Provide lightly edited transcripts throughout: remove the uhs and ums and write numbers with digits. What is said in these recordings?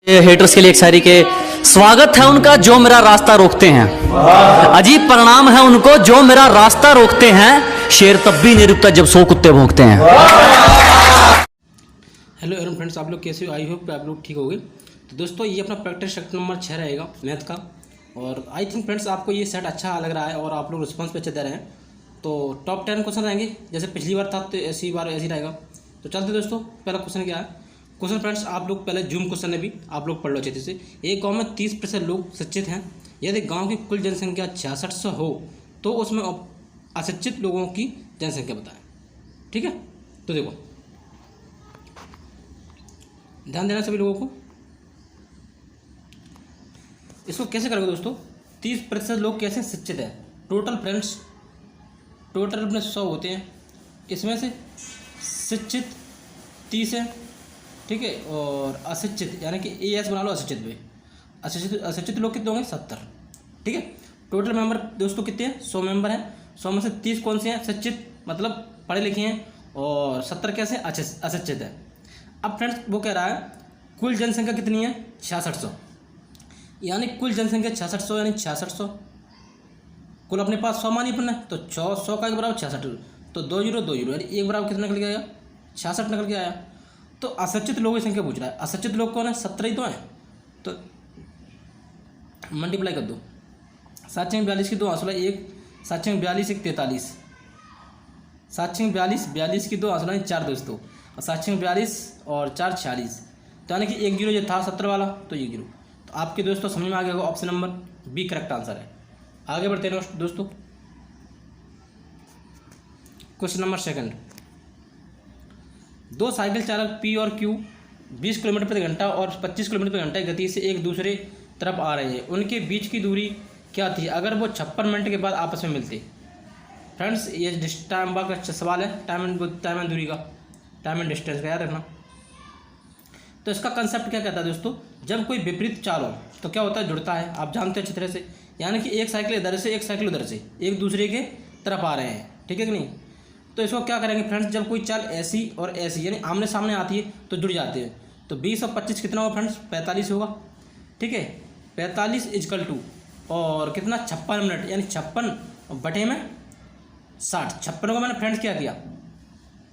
Haters के लिए एक शायरी के स्वागत है उनका जो मेरा रास्ता रोकते हैं, अजीब परिणाम है उनको जो मेरा रास्ता रोकते हैं, शेर तब भी नहीं रुकता जब 100 कुत्ते भौंकते हैं। हेलो एवरीवन फ्रेंड्स, आप लोग कैसे हो? आई होप आप लोग ठीक होंगे। तो दोस्तों ये अपना प्रैक्टिस सेट नंबर 6 रहेगा मैथ का, और आई थिंक फ्रेंड्स आपको ये सेट अच्छा लग रहा है और आप लोग रिस्पॉन्स पे अच्छे दे रहे हैं। तो टॉप 10 क्वेश्चन रहेंगे, जैसे पिछली बार था तो ऐसी बार ऐसी रहेगा। तो चलते दोस्तों, पहला क्वेश्चन क्या है। क्वेश्चन फ्रेंड्स आप लोग पहले जूम क्वेश्चन है भी आप लोग पढ़ लो अच्छे से। एक गांव में 30% लोग शिक्षित हैं। यदि गांव की कुल जनसंख्या 6600 हो तो उसमें अशिक्षित लोगों की जनसंख्या बताएं। ठीक है, तो देखो ध्यान देना सभी लोगों को। इसको कैसे करोगे दोस्तों? 30% लोग कैसे शिक्षित है? टोटल फ्रेंड्स टोटल अपने 100 होते हैं, इसमें से शिक्षित 30 है, ठीक है, और अशिक्षित यानी कि एएस बना लो अशिक्षित भी। अशिक्षित लोग कितने होंगे? 70। ठीक है, टोटल मेंबर दोस्तों कितने हैं? 100 मेंबर हैं। 100 में से 30 कौन से हैं? शिक्षित मतलब पढ़े लिखे हैं, और 70 कैसे? अशिक्षित है। अब फ्रेंड्स वो कह रहा है कुल जनसंख्या कितनी है? 6600, यानी कुल जनसंख्या 6600 यानी 6600 कुल अपने पास 100 मानी अपन, तो 100 का एक बराबर 66, तो 2 जीरो 2 जीरो यानी एक बराबर कितना निकल के आया? 66 निकल के आया। तो अशिक्षित लोगों की संख्या पूछ रहा है। अशिक्षित लोग कौन है? 17 ही तो हैं, तो मल्टीप्लाई कर दो। 7 6 42 की 2 आंसू 1, 7 6 42 1 43, 7 6 42 42 की 2 आंसू 4 दोस्तों, और 7 6 42 और 4 46, तो यानी कि 1 जीरो जो था 70 वाला तो 1 जीरो। तो आपके दोस्तों समझ में आ गया होगा, option number B correct answer है। आगे बढ़ते हैं दोस्तों, क्वेश्चन नंबर 2। दो साइकिल चालक पी और क्यू 20 किलोमीटर प्रति घंटा और 25 किलोमीटर प्रति घंटा की गति से एक दूसरे तरफ आ रहे हैं। उनके बीच की दूरी क्या थी अगर वो 56 मिनट के बाद आपस में मिलते? फ्रेंड्स ये टाइम का सवाल है, टाइम एंड दूरी का, टाइम एंड डिस्टेंस का याद रखना। तो इसका कंसेप्ट क्या कहता है दोस्तों? जब कोई विपरीत चाल हो तो क्या होता है? जुड़ता है, आप जानते हैं अच्छी तरह से। यानी कि एक साइकिल इधर से एक साइकिल उधर से एक दूसरे के तरफ आ रहे हैं, ठीक है कि नहीं? तो इसको क्या करेंगे फ्रेंड्स, जब कोई चाल ऐसी और ऐसी यानी आमने सामने आती है तो जुड़ जाते हैं। तो 20 और 25 कितना होगा फ्रेंड्स? 45 होगा, ठीक है। 45 इजकल टू और कितना? 56 मिनट, यानी 56 बटे में 60। 56 को मैंने फ्रेंड्स क्या किया?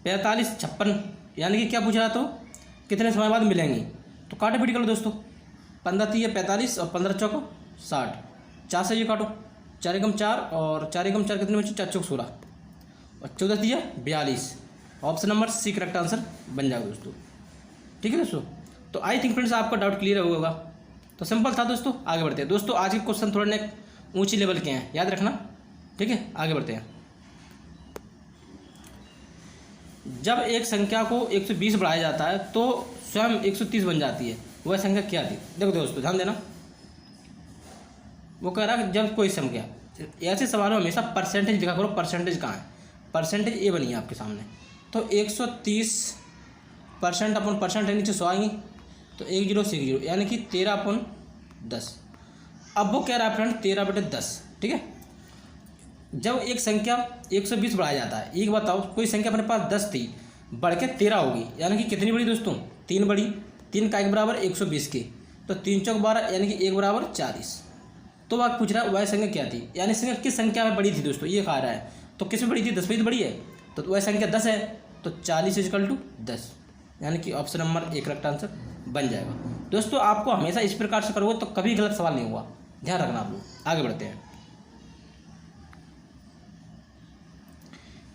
45 56, यानी कि क्या पूछ रहा तो कितने समय बाद मिलेंगे? तो काटे पीटी करो दोस्तों, 15 3 है 45 और 15 चौको 60, 4 से ये काटो, 4 एकम 4 और 4 एकम 4 कितने बचे? 4 चौक 16 और 14 दिया 42। Option number C correct answer बन जाएगा दोस्तों, ठीक है दोस्तों। तो आई थिंक फ्रेंड्स आपका डाउट क्लियर होगा। तो सिंपल था दोस्तों, आगे बढ़ते हैं दोस्तों। आज के क्वेश्चन थोड़े ने ऊंची लेवल के हैं, याद रखना, ठीक है। आगे बढ़ते हैं। जब एक संख्या को 120 बढ़ाया जाता है तो स्वयं 130 बन जाती है, वह संख्या क्या थी? देखो दोस्तों ध्यान देना, वो कह रहा है जब कोई संख्या, ऐसे सवालों में हमेशा परसेंटेज लिखा करो। परसेंटेज कहाँ है? परसेंटेज ए बनी है आपके सामने, तो 130% अपन परसेंट है, नीचे 100 आएंगी, तो 1 जीरो 6 जीरो यानी कि 13/10। अब वो कह रहा है फ्रेंड 13/10, ठीक है। जब एक संख्या 120 बढ़ाया जाता है, एक बताओ कोई संख्या अपने पास 10 थी, बढ़ के 13 होगी, यानी कि कितनी बड़ी दोस्तों? 3 बड़ी। 3 का 1 बराबर 120 के, तो 3 चौक 12 यानी कि 1 बराबर 40। तो बात पूछ रहा है वह संख्या क्या थी, यानी संख्या किस संख्या में बड़ी थी दोस्तों, ये कहा रहा है। तो किस में बड़ी थी? 10 में तो बड़ी है, तो वह संख्या 10 है, तो 40 इजकल टू 10, यानी कि option number A correct answer बन जाएगा दोस्तों। आपको हमेशा इस प्रकार से करोगे तो कभी गलत सवाल नहीं हुआ, ध्यान रखना आप लोग। आगे बढ़ते हैं।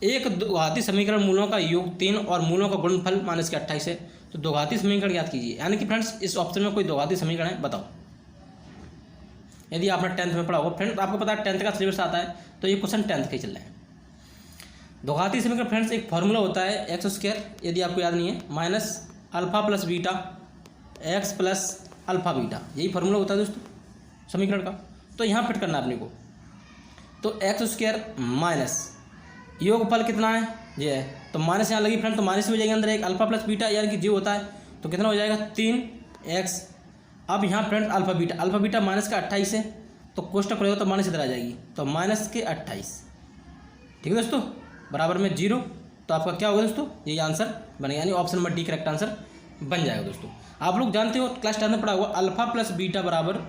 एक द्विघाती समीकरण मूलों का योग 3 और मूलों का गुणनफल -28 है, तो द्विघाती समीकरण याद कीजिए। यानी कि फ्रेंड्स इस ऑप्शन में कोई द्विघाती समीकरण है, बताओ। यदि आपने 10th में पढ़ा होगा फ्रेंड्स, आपको पता है 10th का सिलेबस आता है, तो ये क्वेश्चन 10th के चल रहे हैं। द्विघाती समीकरण फ्रेंड्स एक फार्मूला होता है x², यदि आपको याद नहीं है, -α + β x + α β, यही फार्मूला होता है दोस्तों समीकरण का। तो यहाँ फिट करना अपने को, तो x² माइनस योगफल कितना है? ये है, तो माइनस यहाँ लगी फ्रेंड, तो माइनस में हो जाएगा अंदर एक अल्फा प्लस बीटा, यानी कि जो होता है, तो कितना हो जाएगा? 3x। अब यहाँ फ्रेंड अल्फा बीटा माइनस का 28 है, तो कोष्टक खुलेगा तो माइनस इधर आ जाएगी, तो माइनस के 28, ठीक है दोस्तों, बराबर में 0। तो आपका क्या होगा दोस्तों? यही आंसर बनेगा, यानी option number D correct answer बन जाएगा दोस्तों। आप लोग जानते हो क्लास 10 में पढ़ा हुआ अल्फा प्लस बीटा बराबर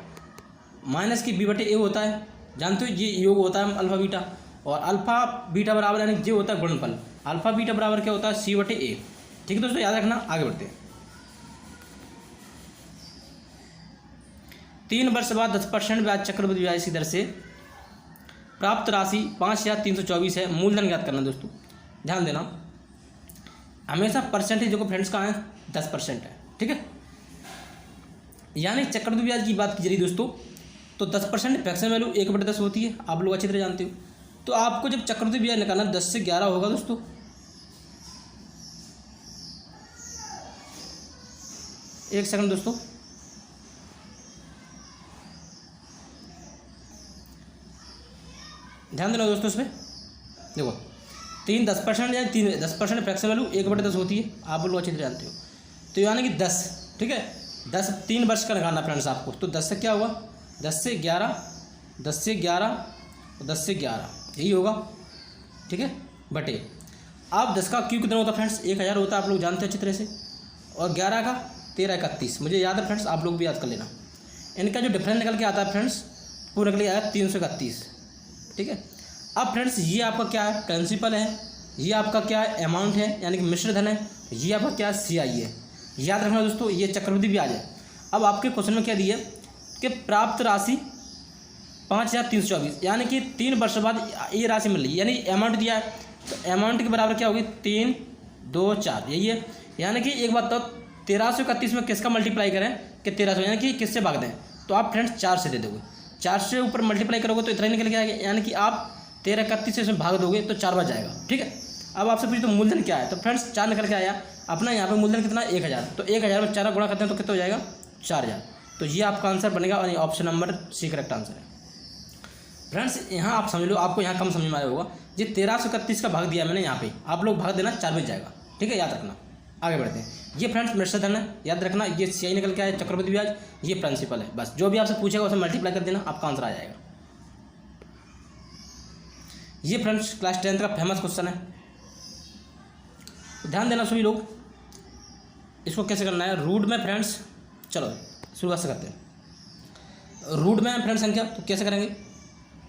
माइनस की बी बटे ए होता है, जानते हो ये योग होता है अल्फा बीटा, और अल्फा बीटा बराबर यानी जे होता है गुणनफल, अल्फा बीटा बराबर क्या होता है सी बटे ए। ठीक है दोस्तों, याद रखना। आगे बढ़ते हैं। 3 वर्ष बाद 10% ब्याज चक्रवृद्धि ब्याज की दर से प्राप्त राशि 5324 है। मूलधन ज्ञात करना दोस्तों, ध्यान देना, हमेशा परसेंटेज देखो फ्रेंड्स कहाँ है 10% है। ठीक है, यानी चक्रवृद्धि ब्याज की बात की जा रही दोस्तों, तो 10% फ्रैक्शन वैल्यू 1/10 होती है, आप लोग अच्छी तरह जानते हो। तो आपको जब चक्रवृद्धि ब्याज निकालना 10 से 11 होगा दोस्तों, एक सेकंड दोस्तों, ध्यान देना दोस्तों इसमें। देखो 10% या 10% फ्रैक्शन वैल्यू 1/10 होती है, आप लोग अच्छी तरह जानते हो। तो यानी कि 10, ठीक है, 10 3 वर्ष का निकालना फ्रेंड्स आपको, तो 10 से क्या हुआ 10 से 11, 10 से 11, 10 से 11 यही होगा। ठीक है, बटे अब 10 का क्यू कितना होता है फ्रेंड्स 1000 होता है, आप लोग जानते हैं अच्छी तरह से, और 11 का 13 31 मुझे याद है फ्रेंड्स, आप लोग भी याद कर लेना। इनका जो डिफरेंस निकल के आता है फ्रेंड्स वो निकल के आया 331। ठीक है, अब फ्रेंड्स ये आपका क्या है प्रिंसिपल है, ये आपका क्या है अमाउंट है यानी कि मिश्र धन है, ये आपका क्या CI है। याद रखना दोस्तों, ये चक्रवृद्धि ब्याज है। अब आपके क्वेश्चन में क्या दिया कि प्राप्त राशि 5324 यानी कि 3 वर्ष बाद ये राशि मिल रही है, यानी अमाउंट दिया है, तो अमाउंट के बराबर क्या होगी 3 2 4 यही है। यानी कि एक बात तो 1331 में किसका मल्टीप्लाई करें कि 1300 यानी कि किससे भाग दें, तो आप फ्रेंड्स 4 से दे दोगे, 4 से ऊपर मल्टीप्लाई करोगे तो इतना ही निकल के आएगा, यानी कि आप 1331 से इसमें भाग दोगे तो 4 बार जाएगा। ठीक है, अब आपसे पूछे तो मूलधन क्या है, तो फ्रेंड्स 4 निकल के आया अपना, यहाँ पे मूलधन कितना 1000, तो 1000 में 4 गुणा करते हैं तो कितना हो जाएगा 4000। तो ये आपका आंसर बनेगा और option number C correct answer है। फ्रेंड्स यहाँ आप समझ लो, आपको यहाँ कम समझ में आया होगा, ये 1331 का भाग दिया मैंने यहाँ पे, आप लोग भाग देना 4 बज जाएगा। ठीक है, याद रखना। आगे बढ़ते हैं। ये फ्रेंड्स मिश्र धन है, याद रखना, ये CI निकल के आया चक्रवृद्धि ब्याज, ये प्रिंसिपल है। बस जो भी आपसे पूछेगा उसे मल्टीप्लाई कर देना, आपका आंसर आ जाएगा। ये फ्रेंड्स क्लास 10th का फेमस क्वेश्चन है, ध्यान देना सभी लोग। इसको कैसे करना है रूट में फ्रेंड्स, चलो शुरुआत से करते हैं। रूट में फ्रेंड्स संख्या तो कैसे करेंगे,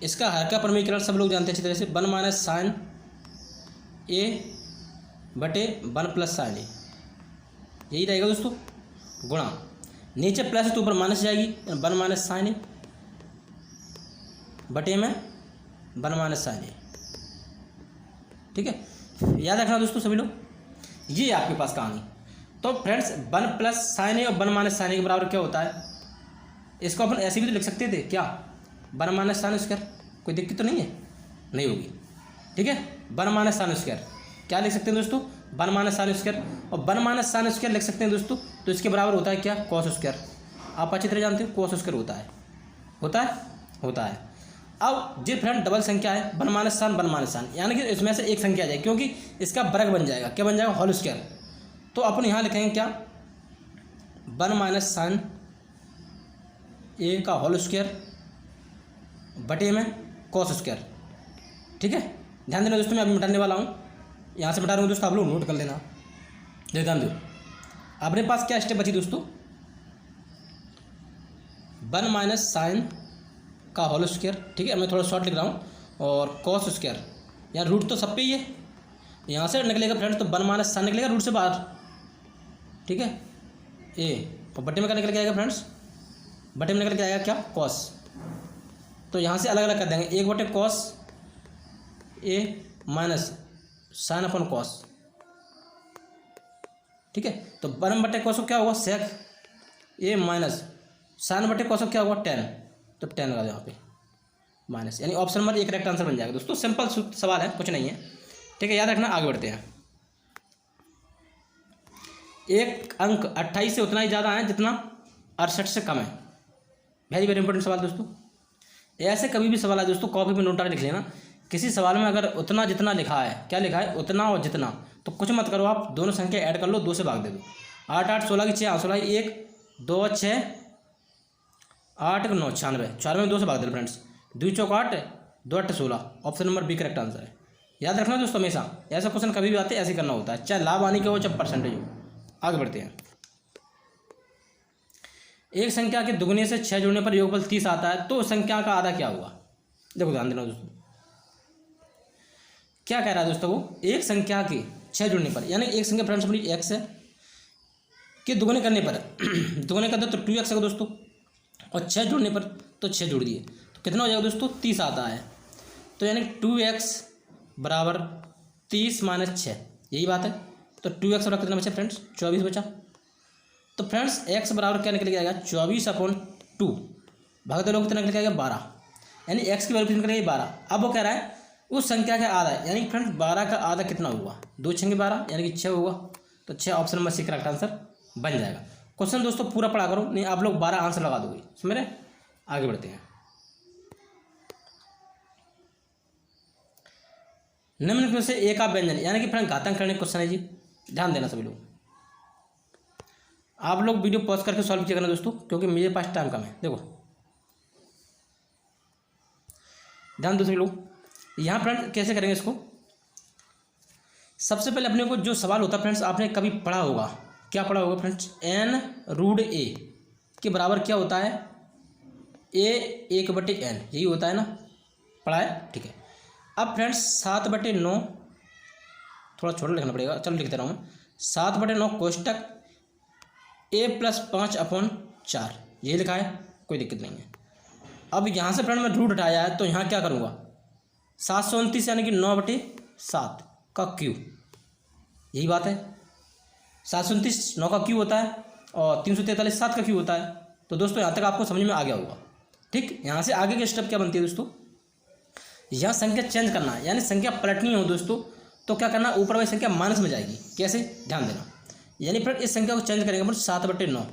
इसका हर का प्रमीकरण सब लोग जानते हैं अच्छी तरह से, 1 माइनस साइन ए बटे 1 प्लस साइन ए, यही रहेगा दोस्तों, गुणा नीचे प्लस है तो ऊपर माइनस जाएगी, 1 माइनस साइन ए बटे में 1 माइनस साइन ए। ठीक है, याद रखना दोस्तों सभी लोग, ये आपके पास कहानी। तो फ्रेंड्स 1 प्लस साइन ए और 1 माइनस साइन ए के बराबर क्या होता है, इसको अपन ऐसे भी तो लिख सकते थे क्या 1 माइनस साइन स्क्वायर, कोई दिक्कत तो नहीं है, नहीं होगी। ठीक है, 1 माइनस साइन स्क्वायर क्या लिख सकते हैं दोस्तों 1 माइनस साइन स्क्वायर, और 1 माइनस साइन स्क्वायर लिख सकते हैं दोस्तों, तो इसके बराबर होता है क्या कॉस स्क्वायर, आप अच्छी तरह जानते हो कॉस स्क्वायर होता है। अब ये फ्रेंड डबल संख्या है 1 माइनस साइन 1 माइनस साइन, यानी कि इसमें से एक संख्या आ जाएगी, क्योंकि इसका वर्ग बन जाएगा, क्या बन जाएगा होल स्क्वायर। तो अपन यहाँ लिखेंगे क्या 1 माइनस साइन ए का होल स्क्वायर बटे में कॉस स्क्वायर। ठीक है, ध्यान देना दोस्तों, मैं अभी मिटाने वाला हूँ, यहाँ से मिटा रहा हूँ दोस्तों, आप लोग नोट कर लेना, ध्यान दो। अपने पास क्या स्टेप बची दोस्तों 1 माइनस साइन का होल स्क्वायर। ठीक है, मैं थोड़ा शॉर्ट लिख रहा हूँ, और कॉस स्क्वायर, यार रूट तो सब पे ही है, यहाँ से निकलेगा फ्रेंड्स तो 1 माइनस साइन निकलेगा रूट से बाहर। ठीक है, ए और बटे में क्या निकल के आएगा फ्रेंड्स, बटे में निकल के आएगा क्या कॉस, तो यहाँ से अलग अलग कर देंगे, 1 बटे cos A minus sign upon cos. ठीक है, तो 1 बटे कॉस क्या होगा सेक ए माइनस साइन बटे कॉस क्या होगा 10, तो 10 लगा यहाँ पे माइनस, यानी ऑप्शन नंबर 1 करेक्ट आंसर बन जाएगा दोस्तों। सिंपल सवाल है, कुछ नहीं है। ठीक है, याद रखना। आगे बढ़ते हैं। एक अंक 28 से उतना ही ज़्यादा है जितना 68 से कम है। वेरी वेरी इंपॉर्टेंट सवाल दोस्तों, ऐसे कभी भी सवाल है दोस्तों कॉपी में नोट करके लिख लेना। किसी सवाल में अगर उतना जितना लिखा है, क्या लिखा है उतना और जितना, तो कुछ मत करो, आप दोनों संख्या ऐड कर लो, 2 से भाग दे दो। 8 8 16 की 6 16 1 2 6 8 9 96, 4 में 2 से भाग दे फ्रेंड्स, 2 चौक 8 2 8 16, option number B correct answer है। याद रखना दोस्तों, हमेशा ऐसा क्वेश्चन कभी भी आते हैं ऐसे करना होता है, चाहे लाभ आने के हो चाहे परसेंटेज हो। आगे बढ़ते हैं। एक संख्या के दुगने से 6 जोड़ने पर योगफल 30 आता है, तो संख्या का आधा क्या हुआ? देखो ध्यान देना दोस्तों, क्या कह रहा है दोस्तों वो, एक संख्या के 6 जोड़ने पर, यानी एक संख्या फ्रेंड्स अपनी x है कि दुगने करने पर दुगने करते तो 2x है दोस्तों, और 6 जोड़ने पर तो 6 जोड़ दिए तो कितना हो जाएगा दोस्तों? 30 आता है। तो यानी 2x बराबर 30 माइनस 6, यही बात है। तो 2x बराबर कितना बचा फ्रेंड्स? 24 बचा। तो फ्रेंड्स x बराबर क्या निकल के आएगा? 24/2 भाग लोग कितना निकल के आएगा? 12, यानी x की वैल्यू कितनी निकल गई? 12। अब वो कह रहा है उस संख्या का आधा, यानी फ्रेंड्स 12 का आधा कितना हुआ? 2 छंगे 12, यानी कि 6 होगा। तो 6 option number C correct answer बन जाएगा। क्वेश्चन दोस्तों पूरा पढ़ा करो, नहीं आप लोग 12 आंसर लगा दोगे। समझ रहे? आगे बढ़ते हैं। निम्न में से एक का व्यंजन, यानी कि फ्रेंड घातांक करने क्वेश्चन है जी, ध्यान देना सभी लोग। आप लोग वीडियो पॉज करके सॉल्व किया करना दोस्तों, क्योंकि मेरे पास टाइम कम है। देखो ध्यान दो सभी लोग, यहाँ फ्रेंड कैसे करेंगे इसको। सबसे पहले अपने को जो सवाल होता है फ्रेंड्स, आपने कभी पढ़ा होगा, क्या पढ़ा होगा फ्रेंड्स? n√a के बराबर क्या होता है? a 1/n, यही होता है ना, पढ़ा है? ठीक है। अब फ्रेंड्स 7/9, थोड़ा छोटा लिखना पड़ेगा, चलो लिख दे रहा हूँ मैं। 7/9 कोष्टक a + 5/4, यही लिखा है, कोई दिक्कत नहीं है। अब यहाँ से फ्रेंड मैं रूट उठाया है, तो यहाँ क्या करूँगा? 729 यानी कि 9/7 का क्यूब, यही बात है। 729 9 का क्यूब होता है, और 343 7 का क्यूब होता है। तो दोस्तों यहाँ तक आपको समझ में आ गया होगा। ठीक, यहाँ से आगे के स्टेप क्या बनती है दोस्तों? यहाँ संख्या चेंज करना है, यानी संख्या पलटनी हो दोस्तों, तो क्या करना? ऊपर वाली संख्या माइनस में जाएगी। कैसे? ध्यान देना। यानी फ्रेंड इस संख्या को चेंज करेंगे अपन 7/9,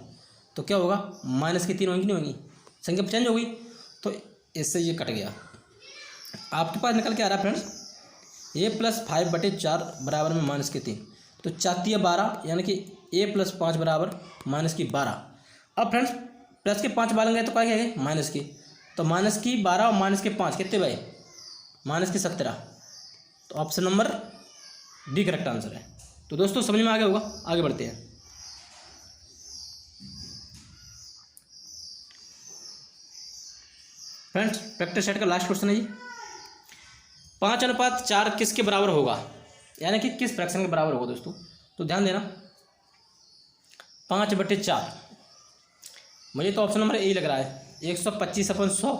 तो क्या होगा? -3 होंगी, नहीं होंगी? संख्या चेंज हो गई, तो इससे ये कट गया। आपके पास निकल के आ रहा है फ्रेंड्स a + 5/4 बराबर में -3, तो 4 12, यानी कि a + 5 बराबर -12। अब फ्रेंड्स प्लस के 5 बालेंगे तो क्या कहेंगे? माइनस की, तो -12 और -5 कितने भाई? -17। तो option number D correct answer है। तो दोस्तों समझ में आ गया होगा। आगे बढ़ते हैं। फ्रेंड्स प्रैक्टिस सेट का लास्ट क्वेश्चन है जी, 5/4 किसके बराबर होगा, यानी कि किस फ्रैक्शन के बराबर होगा दोस्तों? तो ध्यान देना, 5/4, मुझे तो ऑप्शन नंबर ए लग रहा है, 125/100,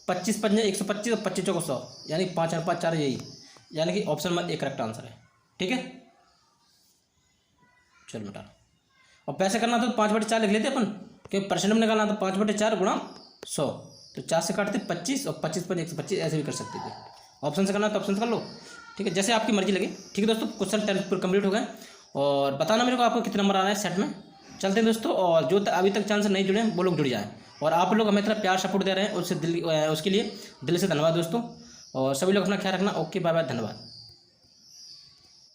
25 पंजे 125 और 25 चौको 100, यानी 5/4 यही, यानी कि option number A correct answer है। ठीक है, चल बेटा। और पैसे करना तो 5/4 लिख लेते अपन, क्योंकि परसेंट में निकालना तो 5/4 गुणा 100, तो 4 से काटते 25 और 25 पर 125, ऐसे भी कर सकते थे। ऑप्शन से करना तो ऑप्शन से कर लो, ठीक है, जैसे आपकी मर्जी लगे। ठीक है दोस्तों, क्वेश्चन 10 पूरे कंप्लीट हो गए, और बताना मेरे को आपको कितने नंबर आ रहा है सेट में। चलते हैं दोस्तों, और जो अभी तक चांस नहीं जुड़े हैं वो लोग जुड़ जाएँ, और आप लोग हमें इतना प्यार सपोर्ट दे रहे हैं उसके लिए दिल से धन्यवाद दोस्तों। और सभी लोग अपना ख्याल रखना। ओके, बाय बाय, धन्यवाद।